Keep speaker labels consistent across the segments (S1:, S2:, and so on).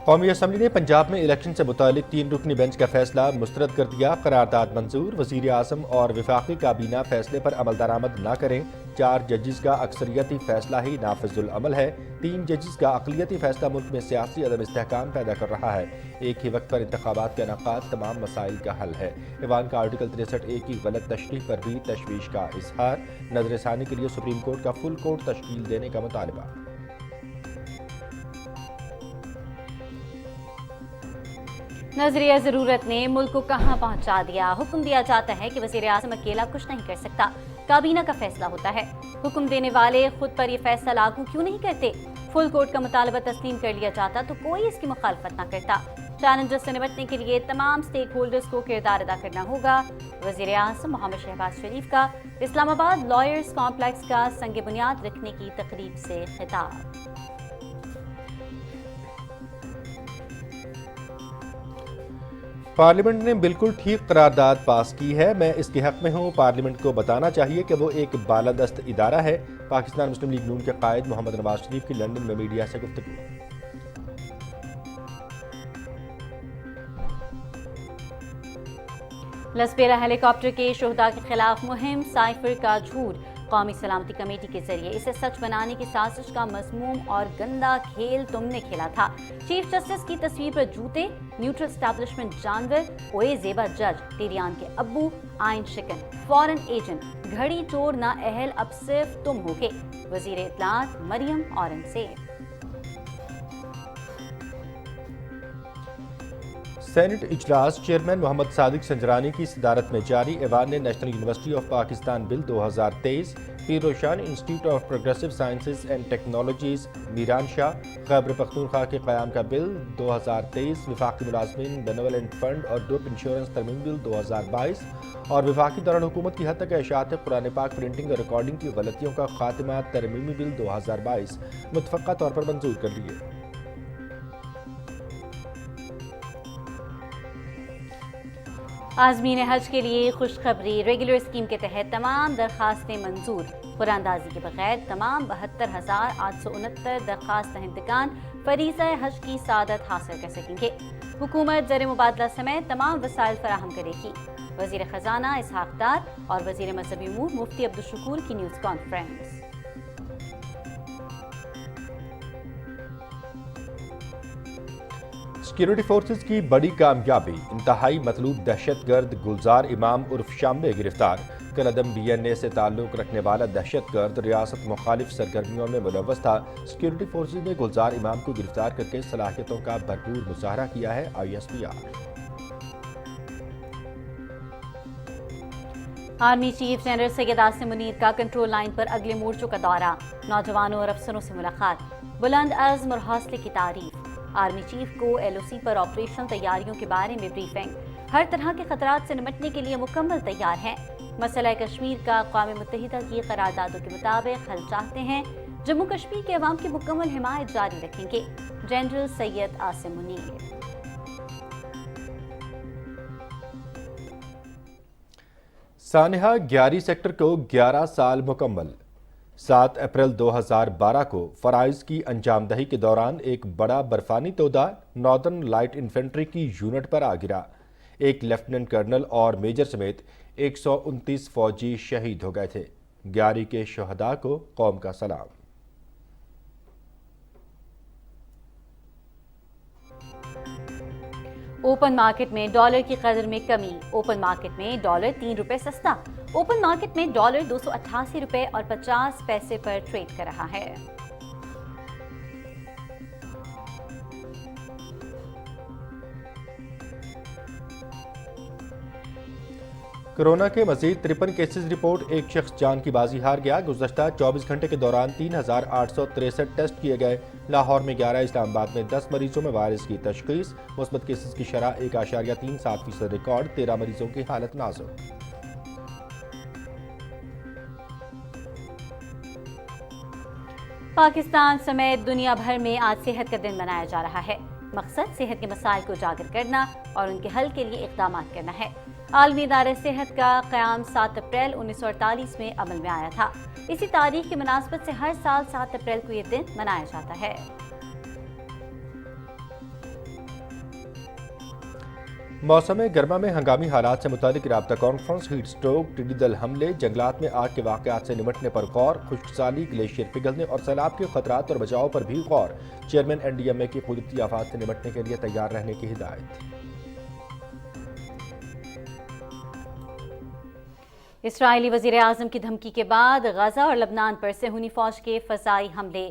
S1: قومی اسمبلی نے پنجاب میں الیکشن سے متعلق 3 رکنی بینچ کا فیصلہ مسترد کر دیا۔ قرارداد منظور، وزیر اعظم اور وفاقی کابینہ فیصلے پر عمل درآمد نہ کریں۔ 4 ججز کا اکثریتی فیصلہ ہی نافذ العمل ہے۔ 3 ججز کا اقلیتی فیصلہ ملک میں سیاسی عدم استحکام پیدا کر رہا ہے۔ ایک ہی وقت پر انتخابات کا انعقاد تمام مسائل کا حل ہے۔ ایوان کا آرٹیکل 63(a) کی غلط تشریح پر بھی تشویش کا اظہار۔ نظر ثانی کے لیے سپریم کورٹ کا فل کورٹ تشکیل دینے کا مطالبہ۔
S2: نظریہ ضرورت نے ملک کو کہاں پہنچا دیا۔ حکم دیا جاتا ہے کہ وزیر اعظم اکیلا کچھ نہیں کر سکتا، کابینہ کا فیصلہ ہوتا ہے۔ حکم دینے والے خود پر یہ فیصلہ لاگو کیوں نہیں کرتے؟ فل کورٹ کا مطالبہ تسلیم کر لیا جاتا تو کوئی اس کی مخالفت نہ کرتا۔ چیلنجز سے نمٹنے کے لیے تمام سٹیک ہولڈرز کو کردار ادا کرنا ہوگا۔ وزیر اعظم محمد شہباز شریف کا اسلام آباد لائرز کمپلیکس کا سنگ بنیاد رکھنے کی تقریب سے خطاب۔
S1: پارلیمنٹ نے بالکل ٹھیک قرارداد پاس کی ہے، میں اس کے حق میں ہوں۔ پارلیمنٹ کو بتانا چاہیے کہ وہ ایک بالادست ادارہ ہے۔ پاکستان مسلم لیگ نون کے قائد محمد نواز شریف کی لندن میں میڈیا سے گفتگو۔
S2: لسبیرا ہیلی کاپٹر کے شہداء کے خلاف مہم سائفر کا جھوٹ، قومی سلامتی کمیٹی کے ذریعے اسے سچ بنانے کی سازش کا مذموم اور گندا کھیل تم نے کھیلا تھا۔ چیف جسٹس کی تصویر پر جوتے، نیوٹرل اسٹیبلشمنٹ جانور، اوے زیبا جج، ٹیریان کے ابو، آئین شکن، فورن ایجنٹ، گھڑی چور نا اہل اب صرف تم ہوگے، وزیر اطلاعات مریم اورنگزیب۔
S1: سینٹ اجلاس چیئرمین محمد صادق سنجرانی کی صدارت میں جاری۔ ایوان نے National University of Pakistan bill 2023، Pir Roshan Institute of Progressive Sciences and Technologies Miran Shah, Khyber Pakhtunkhwa کے قیام کا بل 2023، وفاقی ملازمین بینولنٹ فنڈ اور گروپ انشورنس ترمیم بل 2022 اور وفاقی دوران حکومت کی حد تک اشاعت قرآن پاک پرنٹنگ اور ریکارڈنگ کی غلطیوں کا خاتمہ ترمیمی بل 2022 متفقہ طور پر منظور کر لیے۔
S2: عازمین حج کے لیے خوشخبری، ریگولر اسکیم کے تحت تمام درخواستیں منظور۔ قراندازی کے بغیر تمام 72,869 درخواست دہندگان فریضہ حج کی سعادت حاصل کر سکیں گے۔ حکومت زر مبادلہ سمیت تمام وسائل فراہم کرے گی۔ وزیر خزانہ اسحاق ڈار اور وزیر مذہبی امور مفتی عبدالشکور کی نیوز کانفرنس۔
S1: سیکیورٹی فورسز کی بڑی کامیابی، انتہائی مطلوب دہشت گرد گلزار امام عرف شامبے گرفتار۔ کلعدم بی این اے سے تعلق رکھنے والا دہشت گرد ریاست مخالف سرگرمیوں میں ملوث تھا۔ سیکیورٹی فورسز نے گلزار امام کو گرفتار کر کے صلاحیتوں کا بھرپور مظاہرہ کیا ہے۔ ISPR۔
S2: Army chief general Syed Asim Munir کا کنٹرول لائن پر اگلے مورچوں کا دورہ، نوجوانوں اور افسروں سے ملاقات، بلند عزم اور حوصلے کی تعریف۔ آرمی چیف کو LOC پر آپریشنل تیاریوں کے بارے میں بریفنگ، ہر طرح کے خطرات سے نمٹنے کے لیے مکمل تیار ہیں۔ مسئلہ کشمیر کا اقوام متحدہ کی قراردادوں کے مطابق حل چاہتے ہیں، جموں کشمیر کے عوام کی مکمل حمایت جاری رکھیں گے، جنرل سید عاصم منیر۔
S1: سانحہ گیاری سیکٹر کو 11 سال مکمل۔ 7 اپریل 2012 کو فرائض کی انجام دہی کے دوران ایک بڑا برفانی تودہ ناردرن لائٹ انفینٹری کی یونٹ پر آ گرا۔ ایک لیفٹیننٹ کرنل اور میجر سمیت 129 فوجی شہید ہو گئے تھے۔ گیاری کے شہداء کو قوم کا سلام۔
S2: اوپن مارکیٹ میں ڈالر کی قدر میں کمی، اوپن مارکیٹ میں ڈالر 3 روپے سستا، اوپن مارکیٹ میں ڈالر 288 روپے اور 50 پیسے پر ٹریڈ کر رہا ہے۔
S1: کورونا کے مزید 53 کیسز رپورٹ، ایک شخص جان کی بازی ہار گیا۔ گزشتہ 24 گھنٹے کے دوران 3,863 ٹیسٹ کیے گئے۔ لاہور میں 11، اسلام آباد میں 10 مریضوں میں وائرس کی تشخیص، مثبت کیسز کی شرح 1.37% ریکارڈ، 13 مریضوں کی حالت نازک۔
S2: پاکستان سمیت دنیا بھر میں آج صحت کا دن منایا جا رہا ہے۔ مقصد صحت کے مسائل کو اجاگر کرنا اور ان کے حل کے لیے اقدامات کرنا ہے۔ عالمی ادارہ صحت کا قیام 7 اپریل 1948 میں عمل میں آیا تھا۔ اسی تاریخ کی مناسبت سے ہر سال 7 اپریل کو یہ دن منایا جاتا ہے۔
S1: موسم گرما میں ہنگامی حالات سے متعلق رابطہ کانفرنس، ہیٹ سٹروک، ٹڈی دل حملے، جنگلات میں آگ کے واقعات سے نمٹنے پر غور، خشک سالی، گلیشیئر پگھلنے اور سیلاب کے خطرات اور بچاؤ پر بھی غور۔ چیئرمین NDMA کی قدرتی آفات سے نمٹنے کے لیے تیار رہنے کی ہدایت۔
S2: اسرائیلی وزیر اعظم کی دھمکی کے بعد غزہ اور لبنان پر صہیونی فوج کے فضائی حملے۔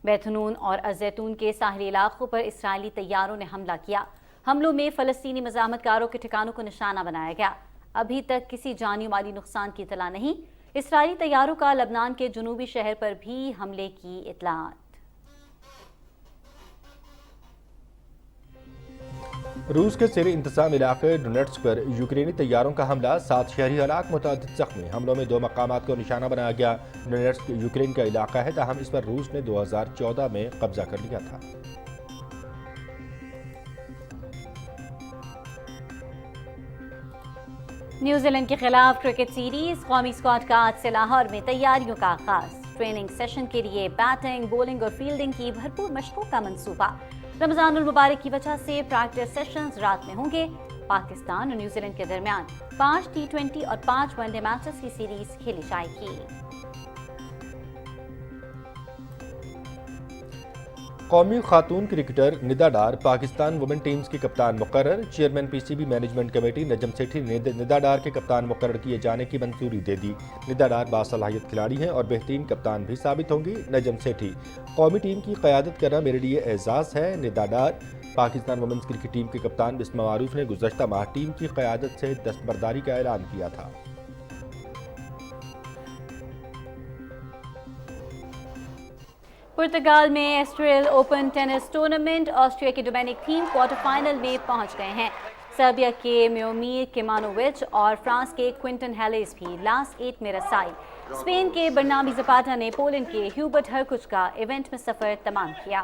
S2: بیت حنون اور الزیتون کے ساحلی علاقوں پر اسرائیلی طیاروں نے حملہ کیا۔ حملوں میں فلسطینی مزاحمت کاروں کے ٹھکانوں کو نشانہ بنایا گیا۔ ابھی تک کسی جانی مالی نقصان کی اطلاع نہیں۔ اسرائیلی طیاروں کا لبنان کے جنوبی شہر پر بھی حملے کی اطلاعات۔
S1: روس کے زیر انتظام علاقے ڈونیٹسک پر یوکرینی طیاروں کا حملہ، 7 شہری ہلاک، متعدد زخمی۔ حملوں میں 2 مقامات کو نشانہ بنایا گیا۔ ڈونیٹسک یوکرین کا علاقہ ہے، تاہم اس پر روس نے 2014 میں قبضہ کر لیا تھا۔
S2: نیوزی لینڈ کے خلاف کرکٹ سیریز، قومی اسکواڈ کا آج سے لاہور میں تیاریوں کا آغاز۔ ٹریننگ سیشن کے لیے بیٹنگ، بولنگ اور فیلڈنگ کی بھرپور مشقوں کا منصوبہ۔ رمضان المبارک کی وجہ سے پریکٹس سیشنز رات میں ہوں گے۔ پاکستان اور نیوزی لینڈ کے درمیان 5 T20 اور 5 ون ڈے میچز کی سیریز کھیلی جائے گی۔
S1: قومی خاتون کرکٹر ندا ڈار پاکستان وومن ٹیمز کی کپتان مقرر۔ Chairman PCB management committee Najam Sethi نے ندا ڈار کے کپتان مقرر کیے جانے کی منظوری دے دی۔ ندا ڈار باصلاحیت کھلاڑی ہیں اور بہترین کپتان بھی ثابت ہوں گی۔ نجم سیٹھی: قومی ٹیم کی قیادت کرنا میرے لیے اعزاز ہے۔ Nida Dar: Pakistan women's cricket team کے کپتان بسمہ معروف نے گزشتہ ماہ ٹیم کی قیادت سے دستبرداری کا اعلان کیا تھا۔
S2: پرتگال میں ایسٹریل اوپن ٹینس ٹورنامنٹ، آسٹریا کے ڈومینک تھیم کوارٹر فائنل میں پہنچ گئے ہیں۔ سربیا کے میومیر کیمانووچ اور فرانس کے کوئنٹن ہیلیس بھی لاسٹ 8 میں رسائی۔ اسپین کے برنابی زپاٹا نے پولینڈ کے ہیوبرٹ ہرکچ کا ایونٹ میں سفر تمام کیا۔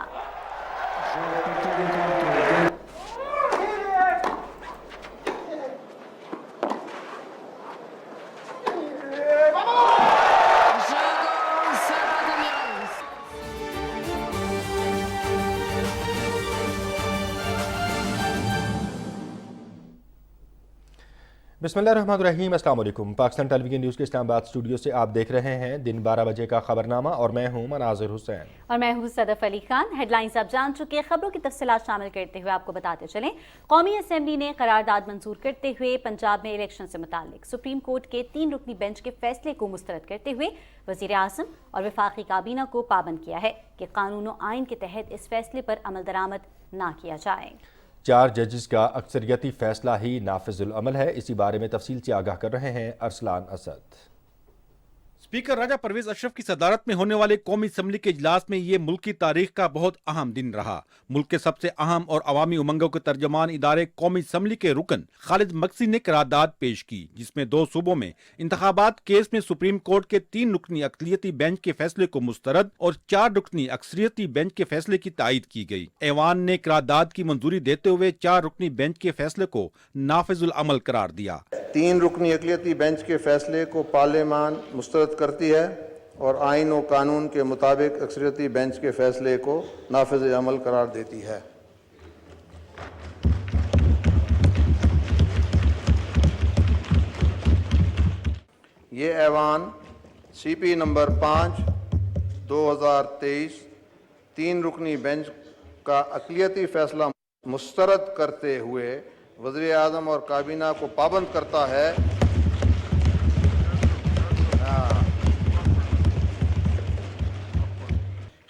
S1: بسم اللہ الرحمن الرحیم۔ السلام علیکم۔ پاکستان ٹیلی ویژن نیوز کے اسلام آباد اسٹوڈیو سے آپ دیکھ رہے ہیں دن 12 بجے کا خبرنامہ، اور میں ہوں مناظر حسین
S2: اور میں ہوں صدف علی خان۔ ہیڈ لائنز آپ جان چکے، خبروں کی تفصیلات شامل کرتے ہوئے آپ کو بتاتے چلیں۔ قومی اسمبلی نے قرارداد منظور کرتے ہوئے پنجاب میں الیکشن سے متعلق سپریم کورٹ کے 3 رکنی بینچ کے فیصلے کو مسترد کرتے ہوئے وزیر اعظم اور وفاقی کابینہ کو پابند کیا ہے کہ قانون و آئین کے تحت اس فیصلے پر عمل درآمد نہ کیا جائے۔
S1: 4 ججز کا اکثریتی فیصلہ ہی نافذ العمل ہے۔ اسی بارے میں تفصیل سے آگاہ کر رہے ہیں ارسلان اسد۔
S3: اسپیکر راجہ پرویز اشرف کی صدارت میں ہونے والے قومی اسمبلی کے اجلاس میں یہ ملک کی تاریخ کا بہت اہم دن رہا۔ ملک کے سب سے اہم اور عوامی امنگوں کے ترجمان ادارے قومی اسمبلی کے رکن خالد مکسی نے قرارداد پیش کی، جس میں 2 صوبوں میں انتخابات کیس میں سپریم کورٹ کے 3 رکنی اقلیتی بینچ کے فیصلے کو مسترد اور 4 رکنی اکثریتی بینچ کے فیصلے کی تائید کی گئی۔ ایوان نے قرارداد کی منظوری دیتے ہوئے 4 رکنی بینچ کے فیصلے کو نافذ العمل قرار دیا۔
S4: 3 رکنی اقلیتی بینچ کے فیصلے کو پارلیمان مسترد کرتی ہے اور آئین و قانون کے مطابق اکثریتی بینچ کے فیصلے کو نافذ عمل قرار دیتی ہے۔ یہ ایوان CP نمبر 5 2023 3 رکنی بینچ کا اقلیتی فیصلہ مسترد کرتے ہوئے وزیر اعظم اور کابینہ کو پابند کرتا ہے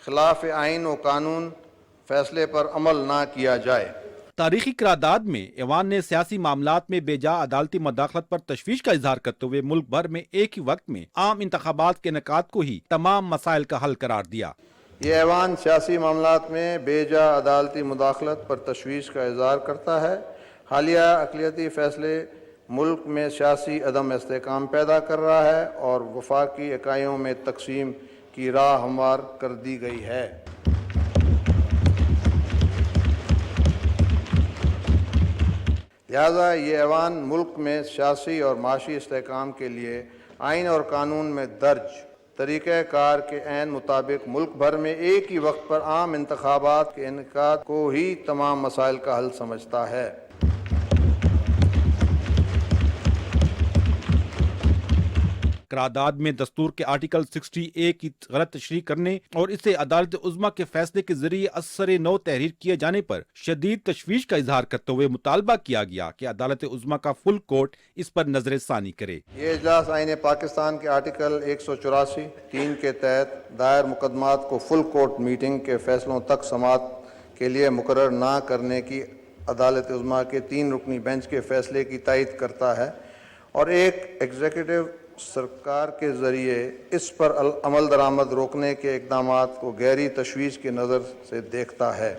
S4: خلاف آئین و قانون فیصلے پر عمل نہ کیا جائے۔
S3: تاریخی قرارداد میں ایوان نے سیاسی معاملات میں بے جا عدالتی مداخلت پر تشویش کا اظہار کرتے ہوئے ملک بھر میں ایک ہی وقت میں عام انتخابات کے انعقاد کو ہی تمام مسائل کا حل قرار دیا۔
S4: یہ ایوان سیاسی معاملات میں بے جا عدالتی مداخلت پر تشویش کا اظہار کرتا ہے۔ حالیہ اقلیتی فیصلے ملک میں سیاسی عدم استحکام پیدا کر رہا ہے اور وفاقی اکائیوں میں تقسیم کی راہ ہموار کر دی گئی ہے۔ لہذا یہ ایوان ملک میں سیاسی اور معاشی استحکام کے لیے آئین اور قانون میں درج طریقہ کار کے عین مطابق ملک بھر میں ایک ہی وقت پر عام انتخابات کے انعقاد کو ہی تمام مسائل کا حل سمجھتا ہے۔
S3: قرارداد میں دستور کے آرٹیکل 60A کی غلط تشریح کرنے اور اسے عدالت عظمیٰ کے فیصلے کے ذریعے اثر نو تحریر کیے جانے پر شدید تشویش کا اظہار کرتے ہوئے مطالبہ کیا گیا کہ عدالت عظمیٰ کا فل کورٹ اس پر نظر ثانی کرے۔
S4: یہ اجلاس آئین پاکستان کے آرٹیکل 184(3) کے تحت دائر مقدمات کو فل کورٹ میٹنگ کے فیصلوں تک سماعت کے لیے مقرر نہ کرنے کی عدالت عظمیٰ کے 3 رکنی بینچ کے فیصلے کی تائید کرتا ہے اور ایک ایگزیکٹو سرکار کے ذریعے اس پر عمل درآمد روکنے کے اقدامات کو گہری تشویش کی نظر سے دیکھتا ہے۔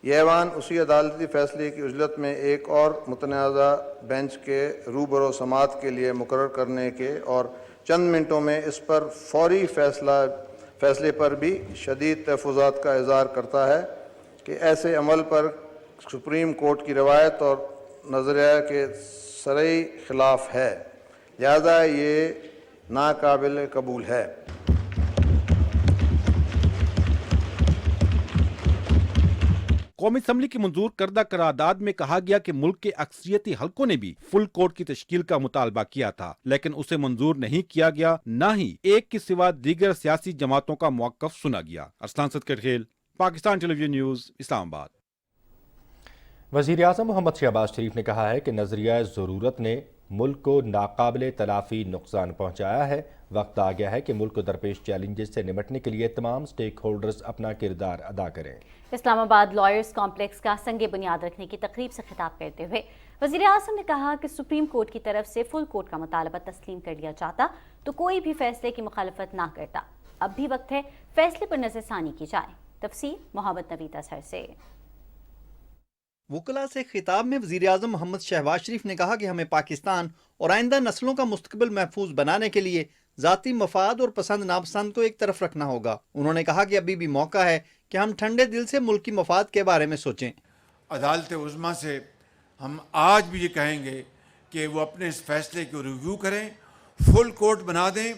S4: یہ ایوان اسی عدالتی فیصلے کی عجلت میں ایک اور متنازع بینچ کے روبرو سماعت کے لیے مقرر کرنے کے اور چند منٹوں میں اس پر فوری فیصلے پر بھی شدید تحفظات کا اظہار کرتا ہے کہ ایسے عمل پر سپریم کورٹ کی روایت اور نظریہ کے صریح خلاف ہے، لہذا یہ ناقابل قبول ہے۔
S3: قومی اسمبلی کی منظور کردہ قرارداد میں کہا گیا کہ ملک کے اکثریتی حلقوں نے بھی فل کورٹ کی تشکیل کا مطالبہ کیا تھا، لیکن اسے منظور نہیں کیا گیا، نہ ہی ایک کے سوا دیگر سیاسی جماعتوں کا موقف سنا گیا۔ ارسلان صدقرخیل، پاکستان ٹیلی ویژن نیوز، اسلام آباد۔
S1: وزیر اعظم محمد شہباز شریف نے کہا ہے کہ نظریہ ضرورت نے ملک کو ناقابل تلافی نقصان پہنچایا ہے۔ وقت آ گیا ہے کہ ملک کو درپیش چیلنجز سے نمٹنے کے لیے تمام سٹیک ہولڈرز اپنا کردار ادا کریں۔
S2: اسلام آباد لائرز کمپلیکس کا سنگ بنیاد رکھنے کی تقریب سے خطاب کرتے ہوئے وزیر اعظم نے کہا کہ سپریم کورٹ کی طرف سے فل کورٹ کا مطالبہ تسلیم کر لیا جاتا تو کوئی بھی فیصلے کی مخالفت نہ کرتا۔ اب بھی وقت ہے فیصلے پر نظر ثانی کی جائے۔ تفصیل محمد نوید اظہر سے۔
S5: وکلاء سے خطاب میں وزیر اعظم محمد شہباز شریف نے کہا کہ ہمیں پاکستان اور آئندہ نسلوں کا مستقبل محفوظ بنانے کے لیے ذاتی مفاد اور پسند ناپسند کو ایک طرف رکھنا ہوگا۔ انہوں نے کہا کہ ابھی بھی موقع ہے کہ ہم ٹھنڈے دل سے ملکی مفاد کے بارے میں سوچیں۔
S6: عدالت عظمیٰ سے ہم آج بھی یہ کہیں گے کہ وہ اپنے اس فیصلے کو ریویو کریں، فل کورٹ بنا دیں۔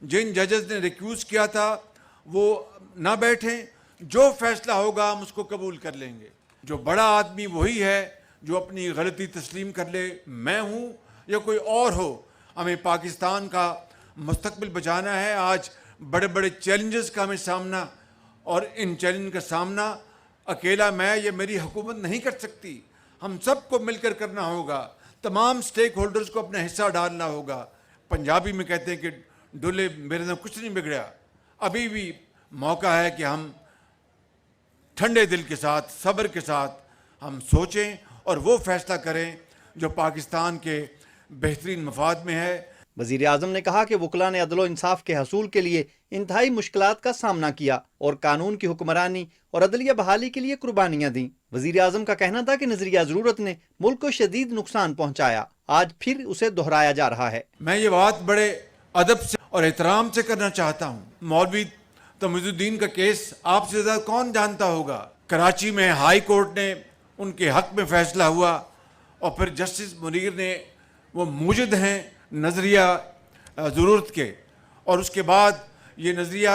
S6: جن ججز نے ریکیوز کیا تھا وہ نہ بیٹھیں، جو فیصلہ ہوگا ہم اس کو قبول کر لیں گے۔ جو بڑا آدمی وہی ہے جو اپنی غلطی تسلیم کر لے، میں ہوں یا کوئی اور ہو، ہمیں پاکستان کا مستقبل بچانا ہے۔ آج بڑے بڑے چیلنجز کا ہمیں سامنا، اور ان چیلنج کا سامنا اکیلا میں یا میری حکومت نہیں کر سکتی، ہم سب کو مل کر کرنا ہوگا، تمام سٹیک ہولڈرز کو اپنا حصہ ڈالنا ہوگا۔ پنجابی میں کہتے ہیں کہ ڈولے میرے سے کچھ نہیں بگڑا۔ ابھی بھی موقع ہے کہ ہم ٹھنڈے دل کے ساتھ، صبر کے ساتھ ہم سوچیں اور وہ فیصلہ کریں جو پاکستان کے بہترین مفاد میں ہے۔
S5: وزیر اعظم نے کہا کہ وکلاء نے عدل و انصاف کے حصول کے لیے انتہائی مشکلات کا سامنا کیا اور قانون کی حکمرانی اور عدلیہ بحالی کے لیے قربانیاں دیں۔ وزیر اعظم کا کہنا تھا کہ نظریہ ضرورت نے ملک کو شدید نقصان پہنچایا، آج پھر اسے دہرایا جا رہا ہے۔
S6: میں یہ بات بڑے ادب سے اور احترام سے کرنا چاہتا ہوں۔ مولوی تمید الدین کا کیس آپ سے زیادہ کون جانتا ہوگا؟ کراچی میں ہائی کورٹ نے ان کے حق میں فیصلہ ہوا، اور پھر جسٹس منیر نے، وہ موجد ہیں نظریہ ضرورت کے، اور اس کے بعد یہ نظریہ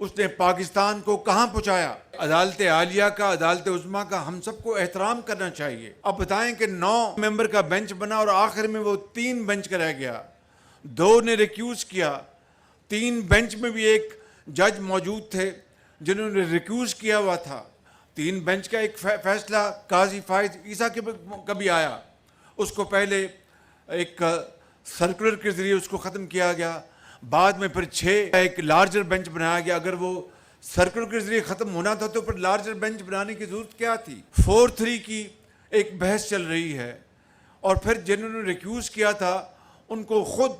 S6: اس نے پاکستان کو کہاں پہنچایا۔ عدالت عالیہ کا، عدالت عظمیٰ کا ہم سب کو احترام کرنا چاہیے۔ اب بتائیں کہ 9 ممبر کا بینچ بنا اور آخر میں وہ 3 بینچ کا رہ گیا، 2 نے ریکیوز کیا، 3 بینچ میں بھی ایک جج موجود تھے جنہوں نے ریکیوز کیا ہوا تھا۔ 3 بینچ کا ایک فیصلہ قاضی فائز عیسیٰ کے کبھی آیا، اس کو پہلے ایک سرکولر کے ذریعے اس کو ختم کیا گیا، بعد میں پھر 6 ایک لارجر بینچ بنایا گیا۔ اگر وہ سرکولر کے ذریعے ختم ہونا تھا تو پھر لارجر بینچ بنانے کی ضرورت کیا تھی؟ 4-3 کی ایک بحث چل رہی ہے، اور پھر جنہوں نے ریکیوز کیا تھا ان کو خود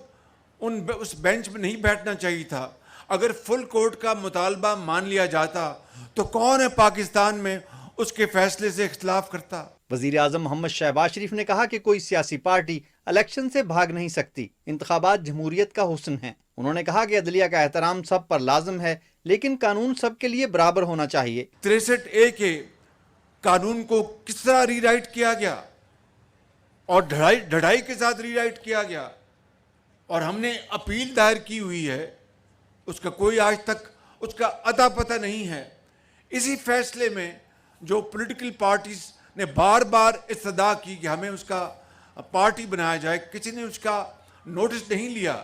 S6: اس بینچ میں نہیں بیٹھنا چاہیے تھا۔ اگر فل کورٹ کا مطالبہ مان لیا جاتا تو کون ہے پاکستان میں اس کے فیصلے سے اختلاف کرتا؟
S5: وزیر اعظم محمد شہباز شریف نے کہا کہ کوئی سیاسی پارٹی الیکشن سے بھاگ نہیں سکتی، انتخابات جمہوریت کا حسن ہیں۔ انہوں نے کہا کہ عدلیہ کا احترام سب پر لازم ہے، لیکن قانون سب کے لیے برابر ہونا چاہیے۔
S6: 63A کے قانون کو کس طرح ری رائٹ کیا گیا اور ڈھڑائی کے ساتھ ری رائٹ کیا گیا، اور ہم نے اپیل دائر کی ہوئی ہے، اس کا کوئی آج تک اس کا اتا پتہ نہیں ہے۔ اسی فیصلے میں جو پولیٹیکل پارٹیز نے بار بار استدعا کی کہ ہمیں اس کا پارٹی بنایا جائے، کسی نے اس کا نوٹس نہیں لیا۔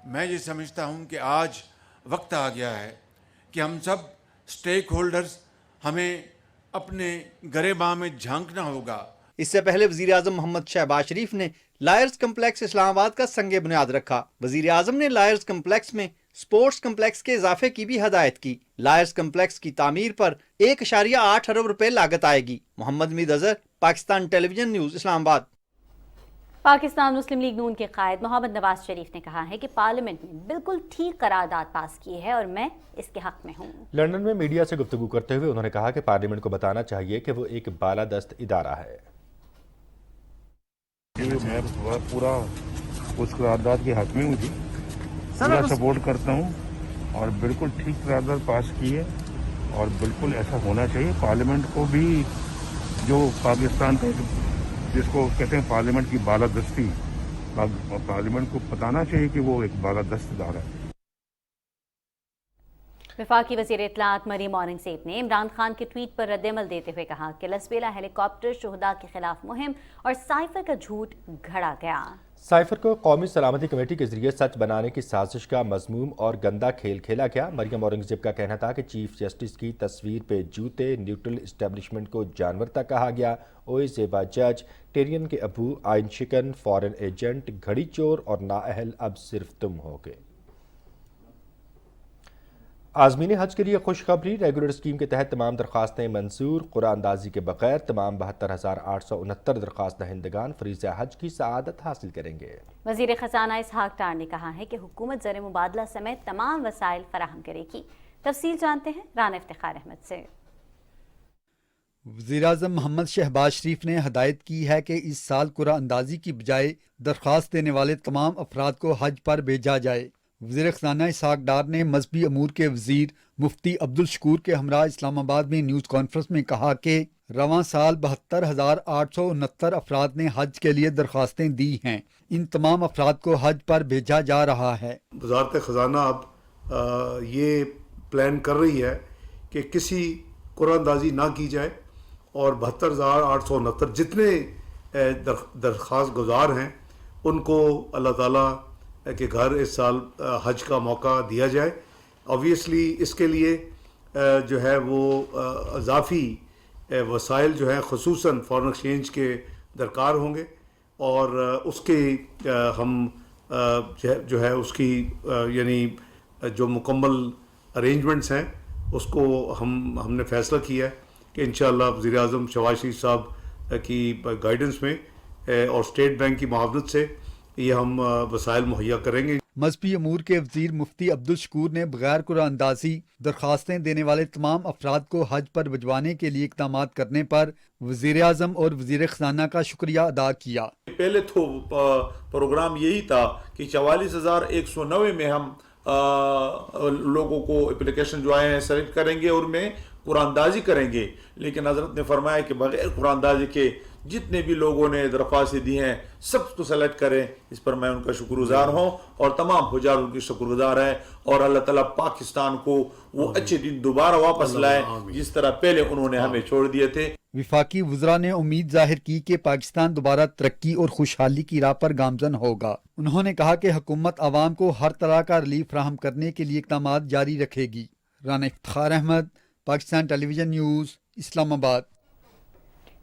S6: میں یہ سمجھتا ہوں کہ آج وقت آ گیا ہے کہ ہم سب سٹیک ہولڈرز ہمیں اپنے گریباں میں جھانکنا ہوگا۔
S5: اس سے پہلے وزیر اعظم محمد شہباز شریف نے لائرز کمپلیکس اسلام آباد کا سنگ بنیاد رکھا۔ وزیر اعظم نے لائرز کمپلیکس میں سپورٹس کمپلیکس کے اضافے کی بھی ہدایت کی۔ لائرز کمپلیکس کی تعمیر پر 1.8 ارب روپے لاگت آئے گی۔ محمد مید اظہر، پاکستان ٹیلی ویژن نیوز، اسلام آباد۔
S2: پاکستان مسلم لیگ نون کے قائد محمد نواز شریف نے کہا ہے کہ پارلیمنٹ نے بالکل ٹھیک قرارداد پاس کی ہے اور میں اس کے حق میں ہوں۔
S1: لندن میں میڈیا سے گفتگو کرتے ہوئے انہوں نے کہا کہ پارلیمنٹ کو بتانا چاہیے کہ وہ ایک بالادست ادارہ ہے۔
S7: میں پورا اس قرارداد کے حق میں ہوں جی، پورا سپورٹ کرتا ہوں اور بالکل ٹھیک قرارداد پاس کی ہے اور بالکل ایسا ہونا چاہیے۔ پارلیمنٹ کو بھی جو پاکستان کا جس کو کہتے ہیں پارلیمنٹ کی بالادستی، پارلیمنٹ کو بتانا چاہیے کہ وہ ایک بالادست ادارہ ہے۔
S2: وفاقی وزیر اطلاعات مریم اورنگزیب نے عمران خان کے ٹویٹ پر رد عمل دیتے ہوئے کہا کہ لسبیلا ہیلی کاپٹر شہداء کے خلاف مہم اور سائفر کا جھوٹ گھڑا گیا۔
S1: سائفر کو قومی سلامتی کمیٹی کے ذریعے سچ بنانے کی سازش کا مذموم اور گندا کھیل کھیلا گیا۔ مریم اورنگزیب کا کہنا تھا کہ چیف جسٹس کی تصویر پہ جوتے، نیوٹرل اسٹیبلشمنٹ کو جانور تک کہا گیا۔ اوے زیبا جج، ٹیرین کے ابو، آئین شکن، فورن ایجنٹ، گھڑی چور اور نااہل اب صرف تم ہو گے۔ عازمین حج کے لیے خوشخبری، ریگولر اسکیم کے تحت تمام درخواستیں منظور۔ قرعہ اندازی کے بغیر تمام 72,869 درخواست دہندگان فریضہ حج کی سعادت حاصل کریں گے۔
S2: وزیر خزانہ اسحاق ڈار نے کہا ہے کہ حکومت زر مبادلہ سمیت تمام وسائل فراہم کرے گی۔ تفصیل جانتے ہیں رانا افتخار احمد سے۔
S8: وزیر اعظم محمد شہباز شریف نے ہدایت کی ہے کہ اس سال قرعہ اندازی کی بجائے درخواست دینے والے تمام افراد کو حج پر بھیجا جائے۔ وزیر خزانہ اسحاق ڈار نے مذہبی امور کے وزیر مفتی عبدالشکور کے ہمراہ اسلام آباد میں نیوز کانفرنس میں کہا کہ رواں سال 72,869 افراد نے حج کے لیے درخواستیں دی ہیں۔ ان تمام افراد کو حج پر بھیجا جا رہا ہے۔
S9: وزارت خزانہ اب یہ پلان کر رہی ہے کہ کسی قرعہ اندازی نہ کی جائے اور 72,869 جتنے درخواست گزار ہیں ان کو اللہ تعالیٰ کہ گھر اس سال حج کا موقع دیا جائے۔ آبویسلی اس کے لیے جو ہے وہ اضافی وسائل جو ہیں خصوصاً فارن ایکسچینج کے درکار ہوں گے اور اس کے ہم جو ہے اس کی یعنی جو مکمل ارینجمنٹس ہیں اس کو ہم نے فیصلہ کیا ہے کہ انشاءاللہ وزیر اعظم شہباز شریف صاحب کی گائیڈنس میں اور اسٹیٹ بینک کی معاونت سے یہ ہم وسائل مہیا کریں گے۔
S8: مذہبی امور کے وزیر مفتی عبدالشکور نے بغیر قرعہ اندازی درخواستیں دینے والے تمام افراد کو حج پر بھجوانے کے لیے اقدامات کرنے پر وزیر اعظم اور وزیر خزانہ کا شکریہ ادا کیا۔
S10: پہلے تو پروگرام یہی تھا کہ 44,190 میں ہم لوگوں کو اپلیکیشن جو آئے ہیں سلیکٹ کریں گے اور میں قرعہ اندازی کریں گے، لیکن حضرت نے فرمایا کہ بغیر قرعہ اندازی کے جتنے بھی لوگوں نے درخواستیں دی ہیں سب کو سلیکٹ کریں۔ اس پر میں ان کا شکر گزار ہوں اور تمام حجاج ان کی شکر گزار ہیں اور اللہ تعالیٰ پاکستان کو وہ اچھے دن دوبارہ واپس لائے جس طرح پہلے انہوں نے ہمیں چھوڑ دیے تھے۔
S8: وفاقی وزراء نے امید ظاہر کی کہ پاکستان دوبارہ ترقی اور خوشحالی کی راہ پر گامزن ہوگا۔ انہوں نے کہا کہ حکومت عوام کو ہر طرح کا ریلیف فراہم کرنے کے لیے اقدامات جاری رکھے گی۔ رانا افتخار احمد، پاکستان ٹیلی ویژن نیوز، اسلام آباد۔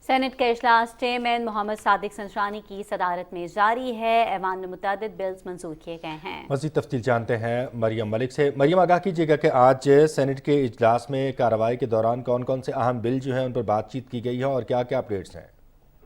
S2: سینٹ کا اجلاس چیئرمین محمد صادق سنجرانی کی صدارت میں جاری ہے۔ ایوان میں متعدد بلز منظور کیے گئے ہیں۔
S1: مزید تفصیل جانتے ہیں مریم ملک سے۔ مریم، آگاہ کیجیے گا کہ آج سینٹ کے اجلاس میں کارروائی کے دوران کون کون سے اہم بل جو ہیں ان پر بات چیت کی گئی ہے اور کیا کیا اپڈیٹس ہیں؟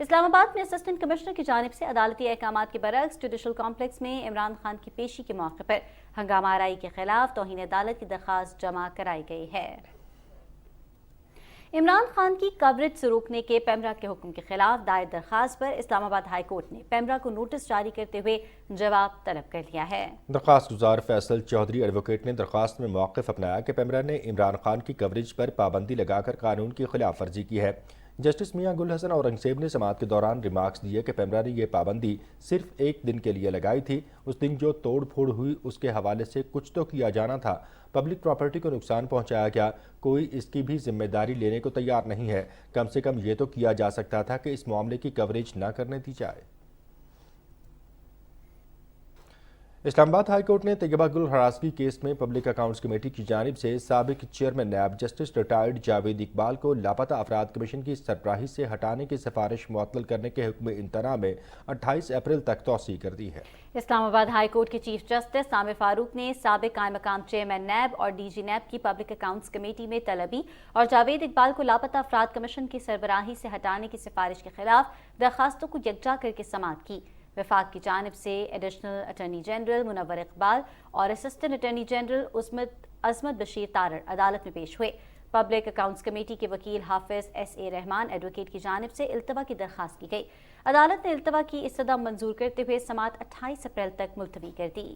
S2: اسلام آباد میں اسسٹنٹ کمشنر کی جانب سے عدالتی احکامات کے برعکس جوڈیشل کمپلیکس میں عمران خان کی پیشی کے موقع پر ہنگامہ آرائی کے خلاف توہین عدالت کی درخواست جمع کرائی گئی ہے۔ عمران خان کی کوریج سے روکنے کے پیمرا کے حکم کے خلاف دائر درخواست پر اسلام آباد ہائی کورٹ نے پیمرا کو نوٹس جاری کرتے ہوئے جواب طلب کر لیا ہے۔
S1: درخواست گزار فیصل چودھری ایڈوکیٹ نے درخواست میں موقف اپنایا کہ پیمرا نے عمران خان کی کوریج پر پابندی لگا کر قانون کی خلاف ورزی کی ہے۔ جسٹس میاں گل حسن اورنگزیب نے سماعت کے دوران ریمارکس دیے کہ پیمرا نے یہ پابندی صرف ایک دن کے لیے لگائی تھی، اس دن جو توڑ پھوڑ ہوئی اس کے حوالے سے کچھ تو کیا جانا تھا، پبلک پراپرٹی کو نقصان پہنچایا گیا، کوئی اس کی بھی ذمہ داری لینے کو تیار نہیں ہے، کم سے کم یہ تو کیا جا سکتا تھا کہ اس معاملے کی کوریج نہ کرنے دی جائے۔ اسلام آباد ہائی کورٹ نے طیبہ گل ہراسگی کیس میں پبلک اکاؤنٹس کمیٹی کی جانب سے سابق chairman NAB justice retired Javed Iqbal کو لاپتہ افراد کمیشن کی سربراہی سے ہٹانے کی سفارش معطل کرنے کے حکم امتناع میں 28 اپریل تک توسیع کر دی ہے۔
S2: اسلام آباد ہائی کورٹ کے چیف جسٹس عامر فاروق نے سابق قائم مقام چیئرمین نیب اور ڈی جی نیب کی پبلک اکاؤنٹس کمیٹی میں طلبی اور جاوید اقبال کو لاپتہ افراد کمیشن کی سربراہی سے ہٹانے کی سفارش کے خلاف درخواستوں کو یکجا کر کے سماعت کی۔ وفاق کی جانب سے ایڈیشنل اٹارنی جنرل منور اقبال اور اسسٹنٹ اٹارنی جنرل عصمت بشیر تارڑ عدالت میں پیش ہوئے۔ پبلک اکاؤنٹس کمیٹی کے وکیل حافظ ایس اے رحمان ایڈوکیٹ کی جانب سے التوا کی درخواست کی گئی۔ عدالت نے التوا کی استدعا منظور کرتے ہوئے سماعت 28 اپریل تک ملتوی کر دی۔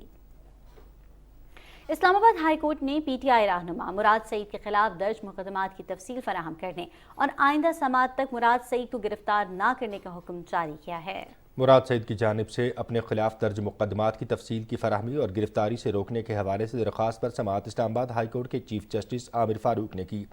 S2: اسلام آباد ہائی کورٹ نے پی ٹی آئی رہنما مراد سعید کے خلاف درج مقدمات کی تفصیل فراہم کرنے اور آئندہ سماعت تک مراد سعید کو گرفتار نہ کرنے کا حکم جاری کیا ہے۔
S1: مراد سعید کی جانب سے اپنے خلاف درج مقدمات کی تفصیل کی فراہمی اور گرفتاری سے روکنے کے حوالے سے درخواست پر سماعت اسلام آباد ہائی کورٹ کے چیف جسٹس عامر فاروق نے کی۔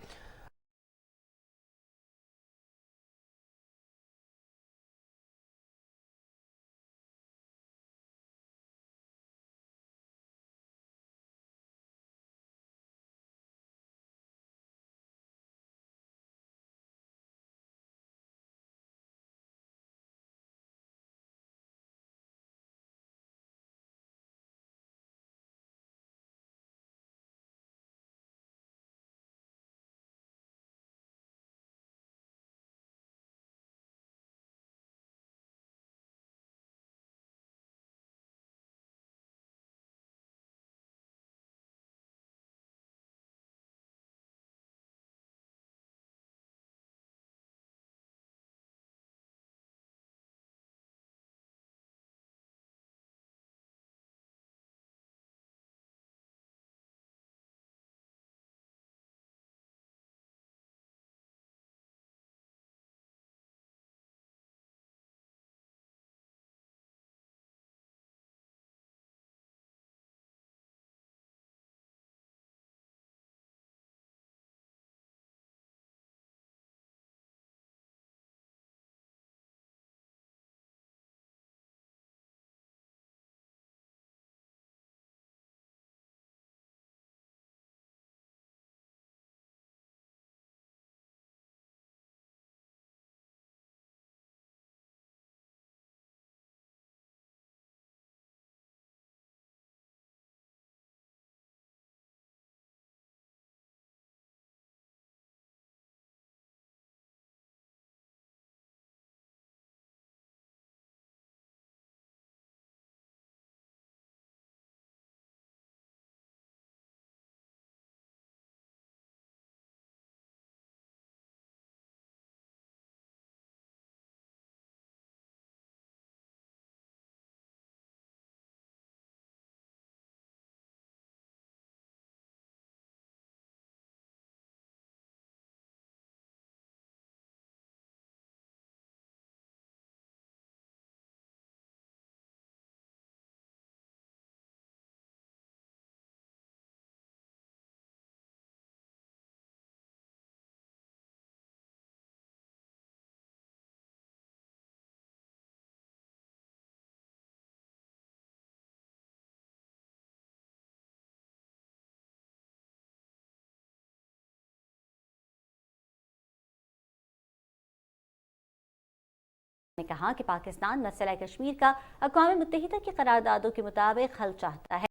S2: نے کہا کہ پاکستان مسئلہ کشمیر کا اقوام متحدہ کی قراردادوں کے مطابق حل چاہتا ہے۔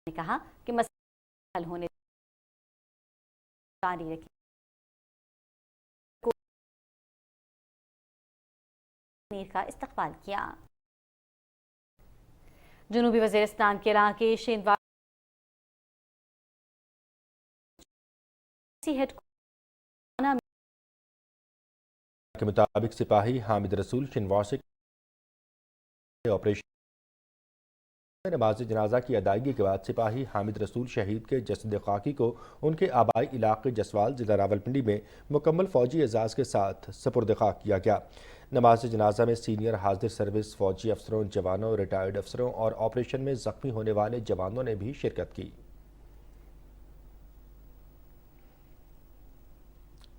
S2: نے کہا کہ مسئلہ حل ہونے جاری رکھیں۔ امیر کا استقبال کیا۔ جنوبی وزیرستان کے علاقے شینوار
S1: کے مطابق سپاہی حامد رسول شنوار سے آپریشن نماز جنازہ کی ادائیگی کے بعد سپاہی حامد رسول شہید کے جسد خاکی کو ان کے آبائی علاقے جسوال ضلع راولپنڈی میں مکمل فوجی اعزاز کے ساتھ سپرد خاک کیا گیا۔ نماز جنازہ میں سینئر حاضر سروس فوجی افسروں، جوانوں، ریٹائرڈ افسروں اور آپریشن میں زخمی ہونے والے جوانوں نے بھی شرکت کی۔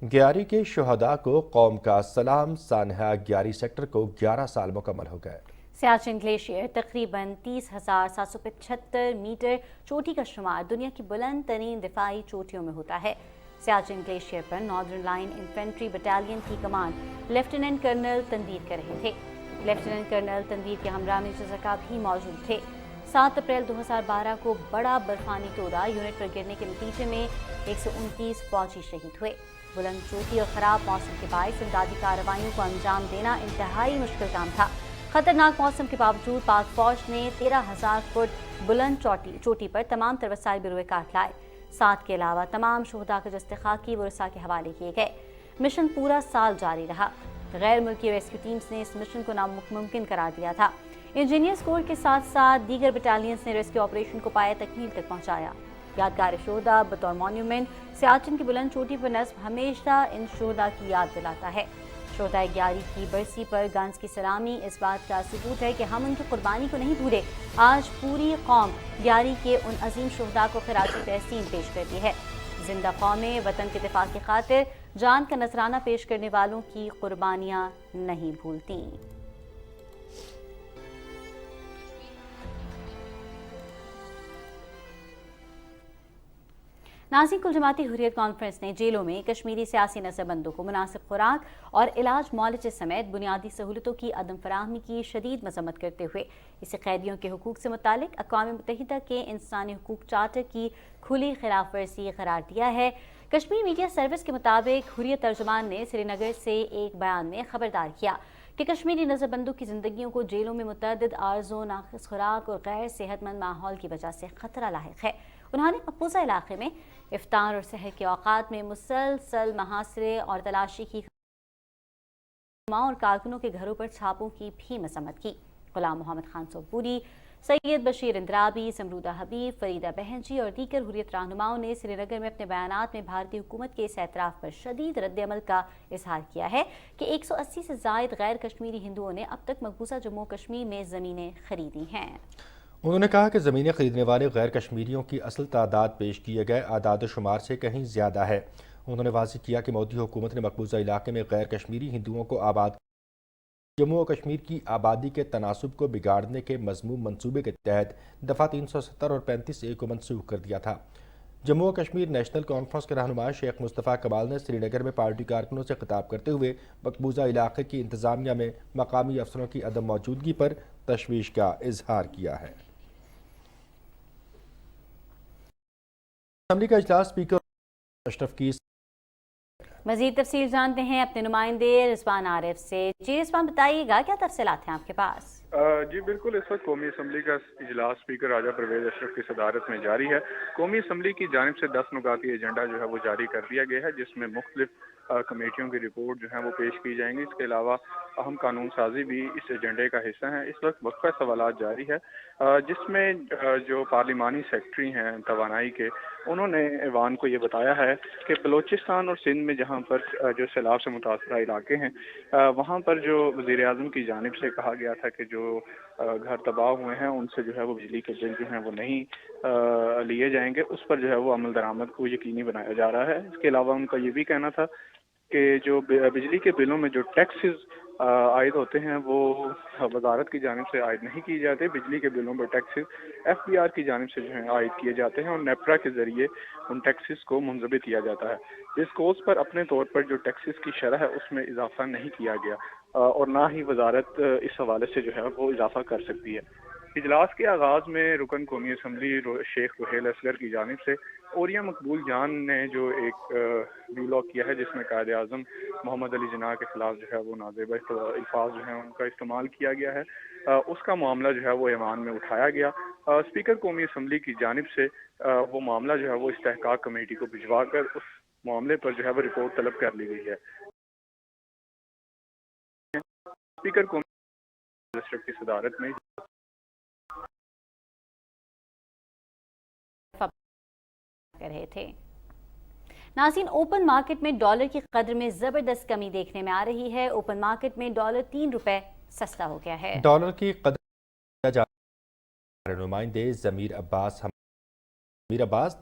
S1: گیاری کے شہداء کو قوم کا سلام۔ سانحہ گیاری سیکٹر کو 11 سال مکمل ہو گئے۔
S2: سیاچن گلیشیئر تقریباً 30,775 میٹر چوٹی کا شمار دنیا کی بلند ترین دفاعی چوٹیوں میں ہوتا ہے۔ سیاچن گلیشیئر پر ناردرن لائن انفینٹری بٹالین کی کمان لیفٹیننٹ کرنل تنویر کر رہے تھے۔ لیفٹیننٹ کرنل تنویر کے ہمراہ میں جزاکا بھی موجود تھے۔ 7 اپریل 2012 کو بڑا برفانی تودہ یونٹ پر گرنے کے نتیجے میں 129 فوجی شہید ہوئے۔ بلند چوٹی اور خراب موسم کے باعث امدادی کارروائیوں کو انجام دینا انتہائی مشکل کام تھا۔ خطرناک موسم کے باوجود پاک فوج نے 13,000 فٹ بلند چوٹی پر تمام تر وسائل بروئے کار لائے۔ 7 کے علاوہ تمام شہداء کے جسد خاکی ورثاء کے حوالے کیے گئے۔ مشن پورا سال جاری رہا۔ غیر ملکی ریسکیو ٹیمز نے اس مشن کو ناممکن قرار دیا تھا۔ انجینئرز کور کے ساتھ ساتھ دیگر بٹالینز نے ریسکیو آپریشن کو پایہ تکمیل تک پہنچایا۔ یادگار شہداء بطور مونیومنٹ سیاچن کی بلند چوٹی پر نصب ہمیشہ ان شہداء کی یاد دلاتا ہے۔ شہداء گیاری کی برسی پر گنز کی سلامی اس بات کا ثبوت ہے کہ ہم ان کی قربانی کو نہیں بھولے۔ آج پوری قوم گیاری کے ان عظیم شہداء کو خراج تحسین پیش کرتی ہے۔ زندہ قومیں وطن کے دفاع کی خاطر جان کا نذرانہ پیش کرنے والوں کی قربانیاں نہیں بھولتی۔ ناظرین، کل جماعتی حریت کانفرنس نے جیلوں میں کشمیری سیاسی نظربندوں کو مناسب خوراک اور علاج معالجے سمیت بنیادی سہولتوں کی عدم فراہمی کی شدید مذمت کرتے ہوئے اسے قیدیوں کے حقوق سے متعلق اقوام متحدہ کے انسانی حقوق چارٹر کی کھلی خلاف ورزی قرار دیا ہے۔ کشمیر میڈیا سروس کے مطابق حریت ترجمان نے سری نگر سے ایک بیان میں خبردار کیا کہ کشمیری نظربندوں کی زندگیوں کو جیلوں میں متعدد عارضوں، ناقص خوراک اور غیر صحت مند ماحول کی وجہ سے خطرہ لاحق ہے۔ انہوں نے مقبوضہ علاقے میں افطار اور سحر کے اوقات میں مسلسل محاصرے اور تلاشی کی اور کارکنوں کے گھروں پر چھاپوں کی بھی مذمت کی۔ غلام محمد خان سوپوری، سید بشیر اندرابی، سمرودہ حبیب، فریدہ بہنجی اور دیگر حریت رہنماؤں نے سری نگر میں اپنے بیانات میں بھارتی حکومت کے اس اعتراف پر شدید رد عمل کا اظہار کیا ہے کہ 180 سے زائد غیر کشمیری ہندوؤں نے اب تک مقبوضہ جموں کشمیر میں زمینیں خریدی ہیں۔
S1: انہوں نے کہا کہ زمینیں خریدنے والے غیر کشمیریوں کی اصل تعداد پیش کیے گئے اعداد و شمار سے کہیں زیادہ ہے۔ انہوں نے واضح کیا کہ مودی حکومت نے مقبوضہ علاقے میں غیر کشمیری ہندوؤں کو آباد جموں و کشمیر کی آبادی کے تناسب کو بگاڑنے کے مذموم منصوبے کے تحت دفعہ 370 اور 35A کو منسوخ کر دیا تھا۔ جموں و کشمیر نیشنل کانفرنس کے رہنما شیخ مصطفیٰ کمال نے سری نگر میں پارٹی کارکنوں سے خطاب کرتے ہوئے مقبوضہ علاقے کی انتظامیہ میں مقامی افسروں کی عدم موجودگی پر تشویش کا اظہار کیا ہے۔ اسمبلی کا اجلاس اسپیکر اشرف کی
S2: مزید تفصیل جانتے ہیں اپنے نمائندے رضوان عارف سے۔ جی رضوان، بتائیے گا کیا تفصیلات ہیں آپ کے پاس؟
S11: جی بالکل، اس وقت قومی اسمبلی کا اجلاس اسپیکر راجہ پرویز اشرف کی صدارت میں جاری ہے۔ قومی اسمبلی کی جانب سے 10 نکاتی ایجنڈا جو ہے وہ جاری کر دیا گیا ہے، جس میں مختلف کمیٹیوں کی رپورٹ جو ہے وہ پیش کی جائیں گی۔ اس کے علاوہ اہم قانون سازی بھی اس ایجنڈے کا حصہ ہے۔ اس وقت وقفہ سوالات جاری ہے، جس میں جو پارلیمانی سیکرٹری ہیں توانائی کے، انہوں نے ایوان کو یہ بتایا ہے کہ بلوچستان اور سندھ میں جہاں پر جو سیلاب سے متاثرہ علاقے ہیں، وہاں پر جو وزیر اعظم کی جانب سے کہا گیا تھا کہ جو گھر تباہ ہوئے ہیں ان سے جو ہے وہ بجلی کے بل جو ہیں وہ نہیں لیے جائیں گے، اس پر جو ہے وہ عمل درآمد کو یقینی بنایا جا رہا ہے۔ اس کے علاوہ ان کا یہ بھی کہنا تھا کہ جو بجلی کے بلوں میں جو ٹیکسز عائد ہوتے ہیں وہ وزارت کی جانب سے عائد نہیں کیے جاتے۔ بجلی کے بلوں پر ٹیکسز FBR کی جانب سے جو ہیں عائد کیے جاتے ہیں اور نیپرا کے ذریعے ان ٹیکسز کو منضبط کیا جاتا ہے۔ اس کوز پر اپنے طور پر جو ٹیکسز کی شرح ہے اس میں اضافہ نہیں کیا گیا اور نہ ہی وزارت اس حوالے سے جو ہے وہ اضافہ کر سکتی ہے۔ اجلاس کے آغاز میں رکن قومی اسمبلی شیخ روہیل اصغر کی جانب سے اوریہ مقبول جان نے جو ایک ویلاگ کیا ہے جس میں قائد اعظم محمد علی جناح کے خلاف جو ہے وہ نازیبہ الفاظ جو ہیں ان کا استعمال کیا گیا ہے، اس کا معاملہ جو ہے وہ ایوان میں اٹھایا گیا۔ اسپیکر قومی اسمبلی کی جانب سے وہ معاملہ جو ہے وہ استحقاق کمیٹی کو بھجوا کر اس معاملے پر جو ہے وہ رپورٹ طلب کر لی گئی ہے۔ اسپیکر قومی اشرف کی صدارت میں
S2: کر رہے تھے۔ ناظرین، اوپن مارکیٹ میں ڈالر کی قدر میں زبردست کمی دیکھنے میں آ رہی ہے۔ اوپن مارکیٹ میں ڈالر 3 روپے سستا ہو گیا ہے۔
S1: ڈالر کی قدر نمائندے ضمیر عباس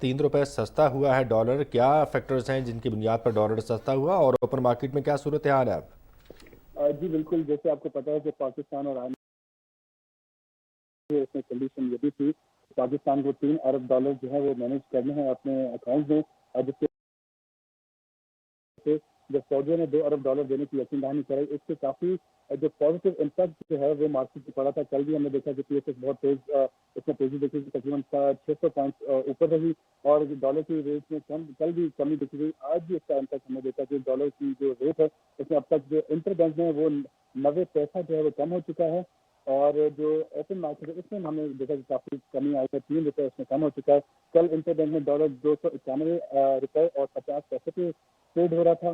S1: 3 روپے سستا ہوا ہے ڈالر۔ کیا فیکٹرز ہیں جن کی بنیاد پر ڈالر سستا ہوا اور اوپن مارکیٹ میں کیا صورتحال ہے؟
S12: جی بالکل، جیسے آپ کو پتا ہے کہ پاکستان اور اس میں کنڈیشن یہ بھی تھی، پاکستان کو 3 ارب ڈالر جو ہے وہ مینیج کرنے ہیں اپنے اکاؤنٹ میں، جس سے جب سعودیہ نے 2 ارب ڈالر دینے کی یقین دہانی کرائی، اس سے کافی جو پازیٹیو امپیکٹ جو ہے وہ مارکیٹ میں پڑا تھا۔ کل بھی ہم نے دیکھا کہ پی ایس ایس بہت تیز اس میں تیزی دیکھی، تقریباً 600 پوائنٹس اوپر رہی اور ڈالر کی ریٹ میں کل بھی کمی دیکھی گئی۔ آج بھی اس کا امپیکٹ ہم نے دیکھا کہ ڈالر کی جو ریٹ ہے اس میں اب تک جو انٹر بینک میں وہ 90 پیسہ جو ہے وہ کم ہو چکا ہے، اور جو اوپن مارکیٹ ہے اس میں ہم نے دیکھا کہ کافی کمی آئی ہے، 3 روپے اس میں کم ہو چکا ہے۔ کل انٹر بینک میں ڈالر 291 روپے اور 50 پیسے پہ ٹریڈ ہو رہا تھا،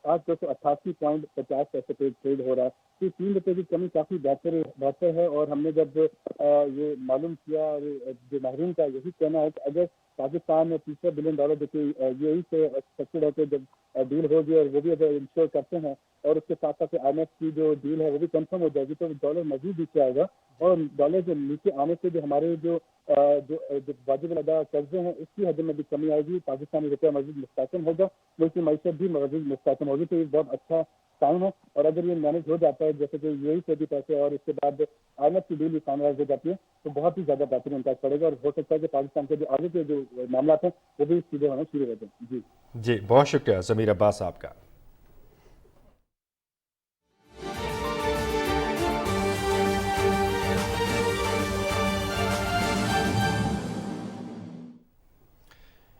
S12: آج 288.50 پیسے پہ ٹریڈ ہو رہا ہے۔ 3 روپے کی کمی کافی بہتر ہے، اور ہم نے جب یہ معلوم کیا، جو ماہرین کا یہی کہنا ہے کہ اگر پاکستان میں $30 بلین جو کہ یہی سے ایکسپیکٹڈ ہے کہ جب ڈیل ہو گئی اور وہ بھی اگر انشور کرتے ہیں اور اس کے ساتھ ساتھ آئی ایم ایف کی جو ڈیل ہے وہ بھی کنفرم ہو جائے گی تو ڈالر مزید نیچے آئے گا، اور ڈالر جو نیچے آنے سے جو ہمارے جو واجب الادا قرضے ہیں اس کی حد میں بھی کمی آئے گی، پاکستانی روپیہ مزید مستحکم ہوگا، ملک کی معیشت بھی مزید مستحکم ہوگی۔ تو یہ بہت اچھا ٹائم ہے، اور اگر یہ مینیج ہو جاتا ہے جیسے کہ یہی سے بھی پیسے اور اس کے بعد آئی ایم ایف کی ڈیل بھی فائنلائز ہو جاتی ہے تو بہت ہی زیادہ بہترین امپیکٹ پڑے گا، اور ہو سکتا ہے کہ پاکستان کے جو آگے کے جو معاملات ہیں وہ بھی سیدھے ہونا شروع ہو جائیں۔
S1: جی بہت شکریہ ضمیر عباس صاحب کا۔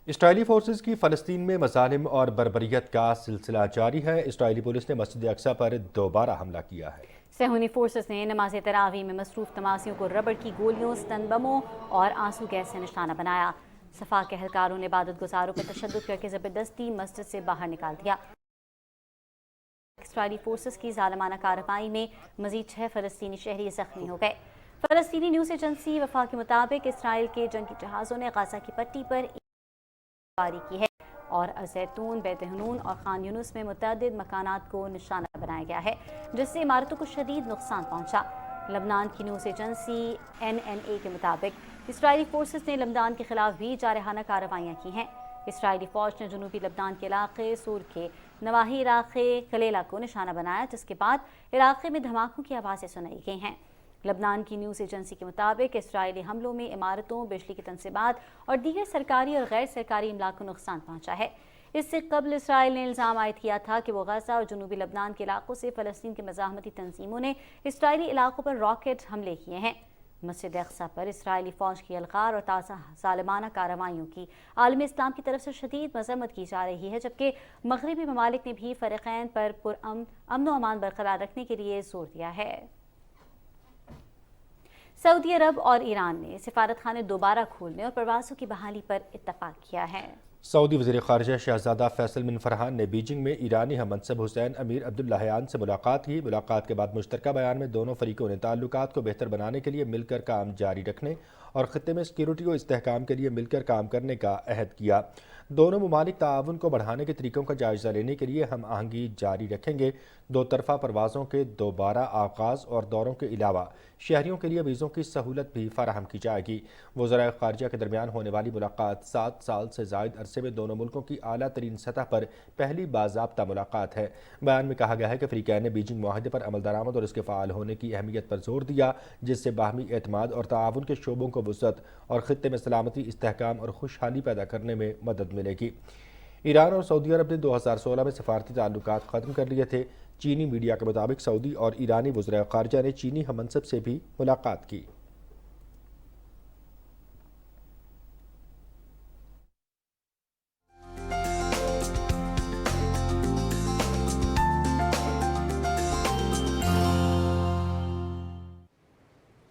S1: اسرائیلی فورسز کی فلسطین میں مظالم اور بربریت کا سلسلہ جاری ہے۔ اسرائیلی پولیس نے مسجد اقصیٰ پر دوبارہ حملہ کیا ہے۔
S2: صہیونی فورسز نے نماز تراویح میں مصروف نمازیوں کو ربڑ کی گولیوں، سٹن بموں اور آنسو گیس سے نشانہ بنایا۔ صفا کے اہلکاروں نے عبادت گزاروں پر تشدد کر کے زبردستی مسجد سے باہر نکال دیا۔ اسرائیلی فورسز کی ظالمانہ کارروائی میں مزید 6 فلسطینی شہری زخمی ہو گئے۔ فلسطینی نیوز ایجنسی وفا کے مطابق اسرائیل کے جنگی جہازوں نے غزہ کی پٹی پر باری کی ہے اور زیتون، بیت حنون اور خان یونس میں متعدد مکانات کو نشانہ بنایا گیا ہے، جس سے عمارتوں کو شدید نقصان پہنچا۔ لبنان کی نیوز ایجنسی NNA کے مطابق اسرائیلی فورسز نے لبنان کے خلاف بھی جارحانہ کارروائیاں کی ہیں۔ اسرائیلی فوج نے جنوبی لبنان کے علاقے سور کے نواحی علاقے کلیلہ کو نشانہ بنایا، جس کے بعد علاقے میں دھماکوں کی آوازیں سنائی گئی ہیں۔ لبنان کی نیوز ایجنسی کے مطابق اسرائیلی حملوں میں عمارتوں، بجلی کی تنصیبات اور دیگر سرکاری اور غیر سرکاری املاک کو نقصان پہنچا ہے۔ اس سے قبل اسرائیل نے الزام عائد کیا تھا کہ وہ غزہ اور جنوبی لبنان کے علاقوں سے فلسطین کے مزاحمتی تنظیموں نے اسرائیلی علاقوں پر راکٹ حملے کیے ہیں۔ مسجد اقصیٰ پر اسرائیلی فوج کی الغار اور تازہ ظالمانہ کارروائیوں کی عالم اسلام کی طرف سے شدید مذمت کی جا رہی ہے، جبکہ مغربی ممالک نے بھی فریقین پر امن و امان برقرار رکھنے کے لیے زور دیا ہے۔ سعودی عرب اور ایران نے سفارت خانے دوبارہ کھولنے اور پروازوں کی بحالی پر اتفاق کیا ہے۔
S1: سعودی وزیر خارجہ شہزادہ فیصل بن فرحان نے بیجنگ میں ایرانی ہم منصب حسین امیر عبداللہیان سے ملاقات کی۔ ملاقات کے بعد مشترکہ بیان میں دونوں فریقوں نے تعلقات کو بہتر بنانے کے لیے مل کر کام جاری رکھنے اور خطے میں سیکیورٹی و استحکام کے لیے مل کر کام کرنے کا عہد کیا۔ دونوں ممالک تعاون کو بڑھانے کے طریقوں کا جائزہ لینے کے لیے ہم آہنگی جاری رکھیں گے۔ دو طرفہ پروازوں کے دوبارہ آغاز اور دوروں کے علاوہ شہریوں کے لیے ویزوں کی سہولت بھی فراہم کی جائے گی۔ وزراء خارجہ کے درمیان ہونے والی ملاقات 7 سال سے زائد عرصے میں دونوں ملکوں کی اعلیٰ ترین سطح پر پہلی باضابطہ ملاقات ہے۔ بیان میں کہا گیا ہے کہ فریقین نے بیجنگ معاہدے پر عمل درآمد اور اس کے فعال ہونے کی اہمیت پر زور دیا، جس سے باہمی اعتماد اور تعاون کے شعبوں کو وسعت اور خطے میں سلامتی، استحکام اور خوشحالی پیدا کرنے میں مدد ملے گی۔ ایران اور سعودی عرب نے 2016 میں سفارتی تعلقات ختم کر لیے تھے۔ چینی میڈیا کے مطابق سعودی اور ایرانی وزراء خارجہ نے چینی ہم منصب سے بھی ملاقات کی۔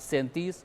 S13: 37,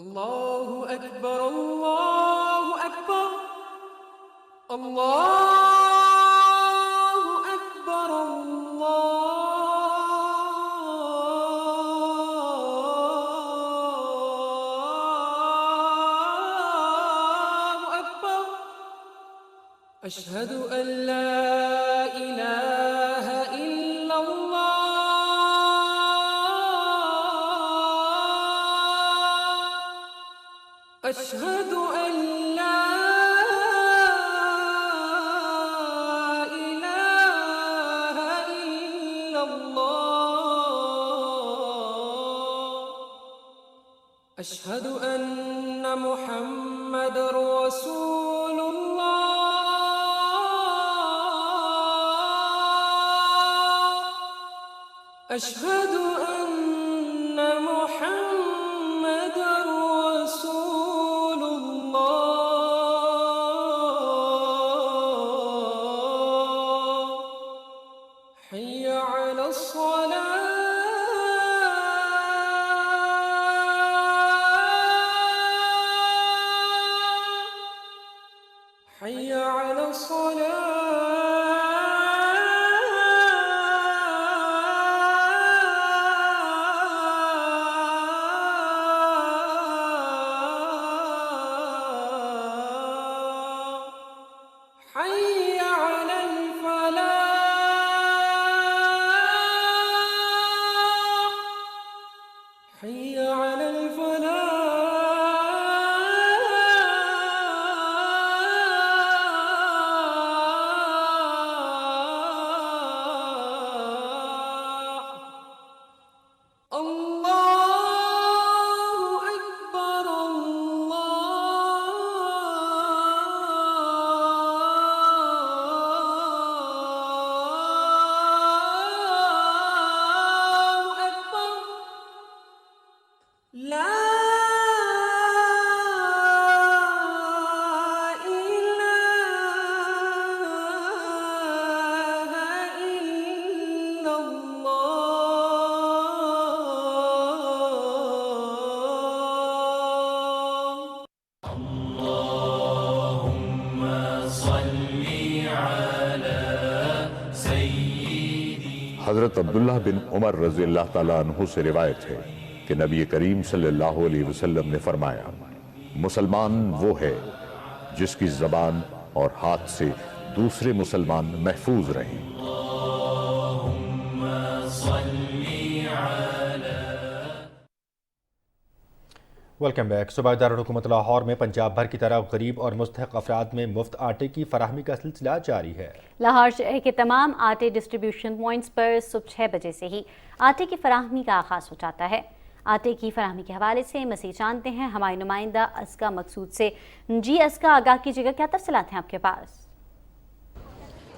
S14: اللہ اکبر اللہ اکبر اللہ اکبر اللہ اکبر اشہد ان لا الہ الا اللہ اشہد ان لا اشہد ان محمد رسول اللہ اشہد ان محمد رسول اللہ حی علی الصلاة حي على الصلاة حي على الفلاح حي على الفلاح
S15: حضرت عبداللہ بن عمر رضی اللہ تعالیٰ عنہ سے روایت ہے کہ نبی کریم صلی اللہ علیہ وسلم نے فرمایا مسلمان وہ ہے جس کی زبان اور ہاتھ سے دوسرے مسلمان محفوظ رہیں.
S1: Welcome back. صوبہ دارالحکومت لاہور میں پنجاب بھر کی طرح غریب اور مستحق افراد میں مفت آٹے کی فراہمی کا سلسلہ جاری ہے.
S2: لاہور شہر کے تمام آٹے ڈسٹریبیوشن پوائنٹس پر صبح 6 بجے سے ہی آٹے کی فراہمی کا آغاز ہو جاتا ہے. آٹے کی فراہمی کے حوالے سے مزید جانتے ہیں ہمارے نمائندہ اسکا مقصود سے. جی اسکا، آگاہ کیجیے گا، کیا تفصیلات ہیں آپ کے پاس؟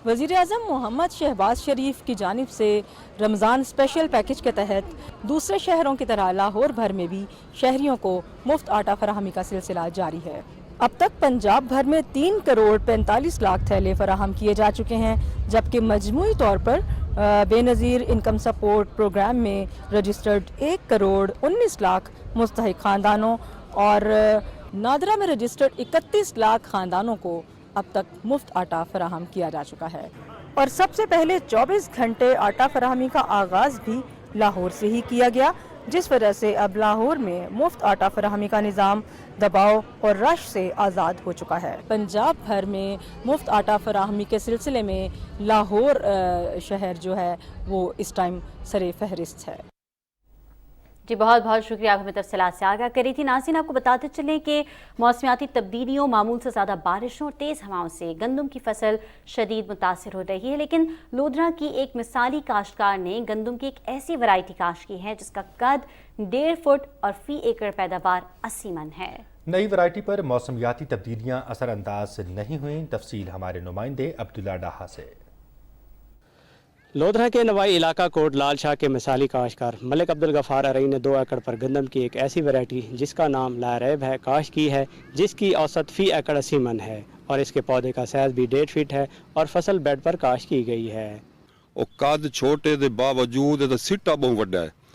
S16: وزیر اعظم محمد شہباز شریف کی جانب سے رمضان اسپیشل پیکج کے تحت دوسرے شہروں کی طرح لاہور بھر میں بھی شہریوں کو مفت آٹا فراہمی کا سلسلہ جاری ہے. اب تک پنجاب بھر میں 3 کروڑ 45 لاکھ تھیلے فراہم کیے جا چکے ہیں، جبکہ مجموعی طور پر بے نظیر انکم سپورٹ پروگرام میں رجسٹرڈ 1 کروڑ 19 لاکھ مستحق خاندانوں اور نادرہ میں رجسٹرڈ 31 لاکھ خاندانوں کو اب تک مفت آٹا فراہم کیا جا چکا ہے. اور سب سے پہلے 24 گھنٹے آٹا فراہمی کا آغاز بھی لاہور سے ہی کیا گیا، جس وجہ سے اب لاہور میں مفت آٹا فراہمی کا نظام دباؤ اور رش سے آزاد ہو چکا ہے. پنجاب بھر میں مفت آٹا فراہمی کے سلسلے میں لاہور شہر جو ہے وہ اس ٹائم سر فہرست ہے.
S2: جی بہت بہت شکریہ، آپ ہمیں تفصیلات سے آگاہ کری تھی. ناظرین، آپ کو بتاتے چلیں کہ موسمیاتی تبدیلیوں، معمول سے زیادہ بارشوں اور تیز ہواؤں سے گندم کی فصل شدید متاثر ہو رہی ہے، لیکن لودھرا کی ایک مثالی کاشتکار نے گندم کی ایک ایسی ورائٹی کاشت کی ہے جس کا قد 1.5 فٹ اور فی ایکڑ پیداوار 80 من ہے.
S1: نئی ورائٹی پر موسمیاتی تبدیلیاں اثر انداز نہیں ہوئیں. تفصیل ہمارے نمائندے عبداللہ ڈاہا سے.
S17: لودھرا کے نوائی علاقہ کوٹ لال شاہ کے مثالی کاشتکار ملک عبدالغفار ارئی نے 2 ایکڑ پر گندم کی ایک ایسی ورائٹی جس کا نام لاریب ہے کاشت کی ہے، جس کی اوسط فی ایکڑ 80 من ہے اور اس کے پودے کا سائز بھی 1.5 فٹ ہے اور فصل بیڈ پر کاشت کی گئی ہے.
S18: قد چھوٹے دے باوجود سٹا بہت وڈا ہے.